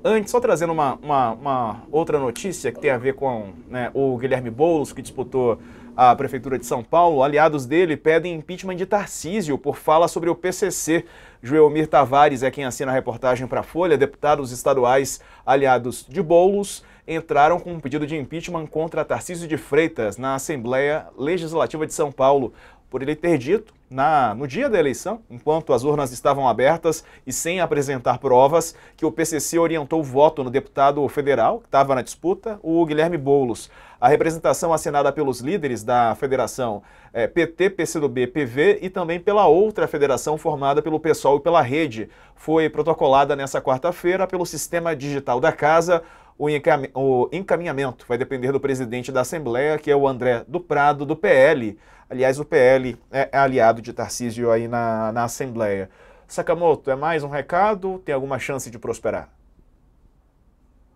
Antes, só trazendo uma outra notícia que tem a ver com, né, o Guilherme Boulos, que disputou a Prefeitura de São Paulo. Aliados dele pedem impeachment de Tarcísio por fala sobre o PCC. Joelmir Tavares é quem assina a reportagem para a Folha. Deputados estaduais aliados de Boulos entraram com um pedido de impeachment contra Tarcísio de Freitas na Assembleia Legislativa de São Paulo, por ele ter dito, no dia da eleição, enquanto as urnas estavam abertas e sem apresentar provas, que o PCC orientou o voto no deputado federal, que estava na disputa, o Guilherme Boulos. A representação assinada pelos líderes da federação PT, PCdoB, PV e também pela outra federação formada pelo PSOL e pela Rede foi protocolada nessa quarta-feira pelo Sistema Digital da Casa. O encaminhamento vai depender do presidente da Assembleia, que é o André do Prado, do PL. Aliás, o PL é aliado de Tarcísio aí na Assembleia. Sakamoto, é mais um recado? Tem alguma chance de prosperar?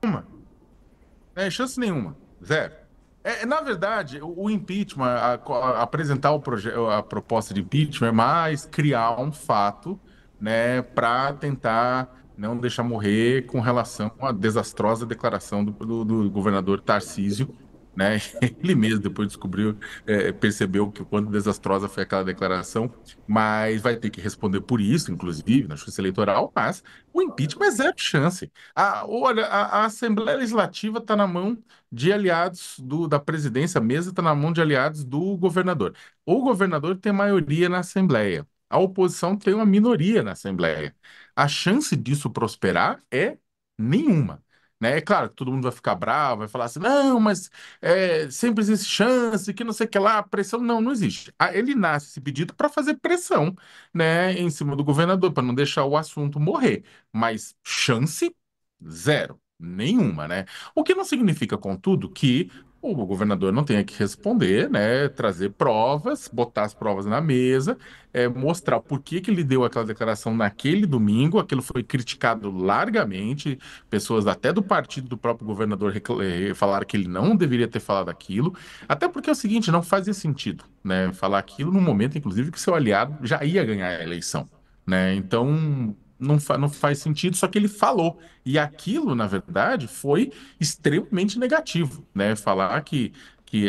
Nenhuma. Chance nenhuma. Zero. Na verdade, o impeachment, apresentar a proposta de impeachment é mais criar um fato, né, para tentar não deixar morrer com relação à desastrosa declaração do governador Tarcísio, né? Ele mesmo depois descobriu, percebeu que o quanto desastrosa foi aquela declaração, mas vai ter que responder por isso, inclusive, na justiça eleitoral, mas o impeachment é zero chance. Olha, a Assembleia Legislativa está na mão de aliados da presidência, a mesa está na mão de aliados do governador. O governador tem maioria na Assembleia, a oposição tem uma minoria na Assembleia. A chance disso prosperar é nenhuma. Né? É claro que todo mundo vai ficar bravo, vai falar assim, não, mas sempre existe chance, que não sei o que lá, pressão. Não, não existe. Ele nasce esse pedido para fazer pressão, né, em cima do governador, para não deixar o assunto morrer. Mas chance, zero. Nenhuma, né? O que não significa, contudo, que o governador não tenha que responder, né? Trazer provas, botar as provas na mesa, mostrar por que que ele deu aquela declaração naquele domingo. Aquilo foi criticado largamente, pessoas até do partido do próprio governador falaram que ele não deveria ter falado aquilo. Até porque é o seguinte, não fazia sentido, né? Falar aquilo no momento, inclusive, que seu aliado já ia ganhar a eleição, né? Então, não faz sentido, só que ele falou. E aquilo, na verdade, foi extremamente negativo, né? Falar que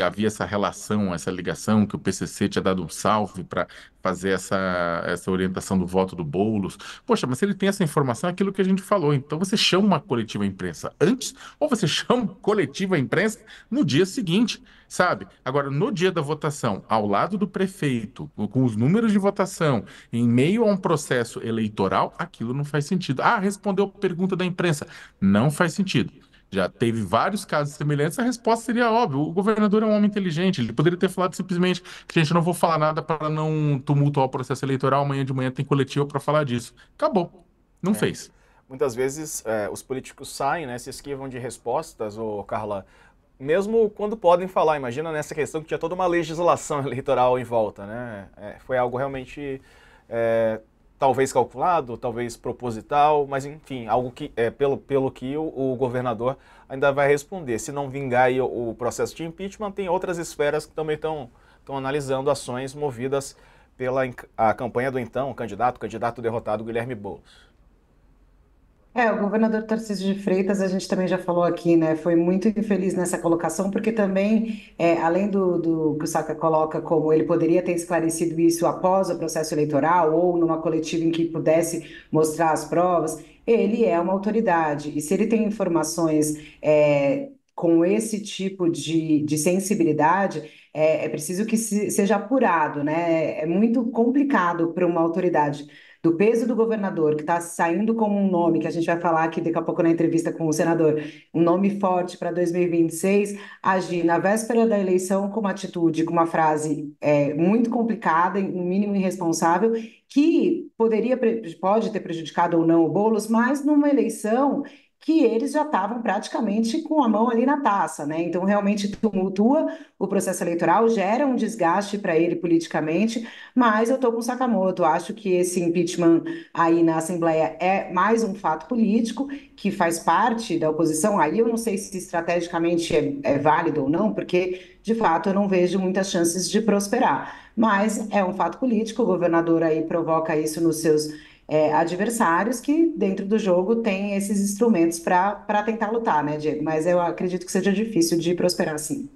havia essa relação, essa ligação, que o PCC tinha dado um salve para fazer essa orientação do voto do Boulos. Poxa, mas se ele tem essa informação, é aquilo que a gente falou. Então você chama uma coletiva imprensa antes ou você chama coletiva imprensa no dia seguinte, sabe? Agora, no dia da votação, ao lado do prefeito, com os números de votação, em meio a um processo eleitoral, aquilo não faz sentido. Ah, respondeu a pergunta da imprensa. Não faz sentido. Já teve vários casos semelhantes, a resposta seria óbvia. O governador é um homem inteligente, ele poderia ter falado simplesmente que a gente não vou falar nada para não tumultuar o processo eleitoral, amanhã de manhã tem coletiva para falar disso. Acabou. Não É. fez. Muitas vezes os políticos saem, né, se esquivam de respostas, ô Carla, mesmo quando podem falar. Imagina nessa questão que tinha toda uma legislação eleitoral em volta, né? Foi algo realmente talvez calculado, talvez proposital, mas enfim, algo que pelo que o governador ainda vai responder. Se não vingar aí o processo de impeachment, tem outras esferas que também estão analisando ações movidas pela a campanha do então candidato derrotado Guilherme Boulos. O governador Tarcísio de Freitas, a gente também já falou aqui, né? Foi muito infeliz nessa colocação, porque também, além do que o Saka coloca como ele poderia ter esclarecido isso após o processo eleitoral ou numa coletiva em que pudesse mostrar as provas, ele é uma autoridade. E se ele tem informações com esse tipo de sensibilidade, é preciso que seja apurado, né? É muito complicado para uma autoridade do peso do governador, que está saindo como um nome, que a gente vai falar aqui daqui a pouco na entrevista com o senador, um nome forte para 2026, agir na véspera da eleição com uma atitude, com uma frase muito complicada, no mínimo irresponsável, que pode ter prejudicado ou não o Boulos, mas numa eleição que eles já estavam praticamente com a mão ali na taça, né? Então, realmente tumultua o processo eleitoral, gera um desgaste para ele politicamente, mas eu estou com o Sakamoto. Acho que esse impeachment aí na Assembleia é mais um fato político que faz parte da oposição. Aí eu não sei se estrategicamente é válido ou não, porque de fato eu não vejo muitas chances de prosperar. Mas é um fato político, o governador aí provoca isso nos seus adversários que, dentro do jogo, têm esses instrumentos para tentar lutar, né, Diego? Mas eu acredito que seja difícil de prosperar assim.